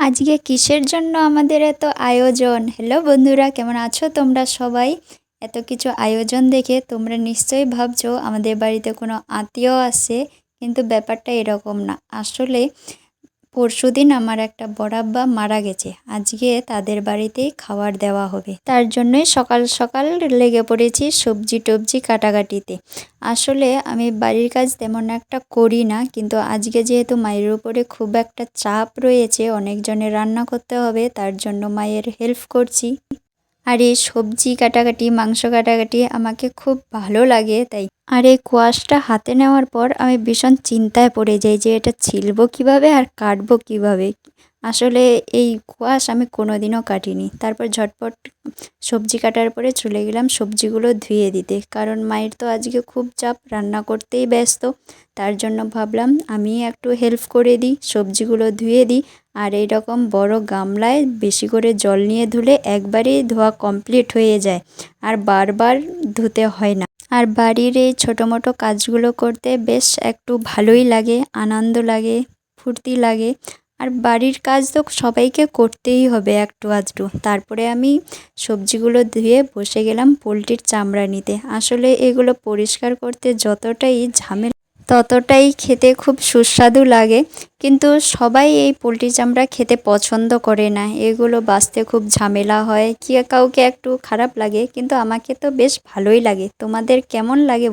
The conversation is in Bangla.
আজকে কিসের জন্য আমাদের এত আয়োজন? হ্যালো বন্ধুরা, কেমন আছো তোমরা সবাই? এত কিছু আয়োজন দেখে তোমরা নিশ্চয়ই ভাবছো আমাদের বাড়িতে কোনো আত্মীয় আসে, কিন্তু ব্যাপারটা এরকম না। আসলে পরশুদিন আমার একটা বড়াব্বা মারা গেছে। আজকে তাদের বাড়িতেই খাবার দেওয়া হবে, তার জন্যই সকাল সকাল লেগে পড়েছি সবজি টবজি কাটাকাটিতে। আসলে আমি বাড়ির কাজ তেমন একটা করি না, কিন্তু আজকে যেহেতু মায়ের উপরে খুব একটা চাপ রয়েছে, অনেকজনের রান্না করতে হবে, তার জন্য মায়ের হেল্প করছি। আর এই সবজি কাটাকাটি মাংস কাটাকাটি আমাকে খুব ভালো লাগে তাই। আর এই কোয়াশটা হাতে নেওয়ার পর আমি ভীষণ চিন্তায় পড়ে যাই যে এটা ছিলবো কিভাবে আর কাটবো কিভাবে। আসলে এই কোয়াশ আমি কোনোদিনও কাটিনি। তারপর ঝটপট সবজি কাটার পরে চলে গেলাম সবজিগুলো ধুয়ে দিতে, কারণ মায়ের তো আজকে খুব চাপ, রান্না করতেই ব্যস্ত। তার জন্য ভাবলাম আমি একটু হেল্প করে দিই, সবজিগুলো ধুয়ে দিই। আর এই রকম বড় গামলায় বেশি করে জল নিয়ে ধুলে একবারেই ধোয়া কমপ্লিট হয়ে যায়, আর বারবার ধুতে হয় না। আর বাড়ির এই ছোটো মোটো কাজগুলো করতে বেশ একটু ভালোই লাগে, আনন্দ লাগে, ফুর্তি লাগে। আর বাড়ির কাজ তো সবাইকে করতেই হবে একটু আধটু। তারপরে আমি সবজিগুলো ধুয়ে বসে গেলাম পোলট্রির চামড়া নিতে। আসলে এগুলো পরিষ্কার করতে যতটাই ঝামেলা, ততটাই খেতে খুব সুস্বাদু লাগে। কিন্তু সবাই এই পোলট্রি চামড়া খেতে পছন্দ করে না, এগুলো বাছতে খুব ঝামেলা হয়, কি কাউকে একটু খারাপ লাগে, কিন্তু আমাকে তো বেশ ভালোই লাগে। তোমাদের কেমন লাগে?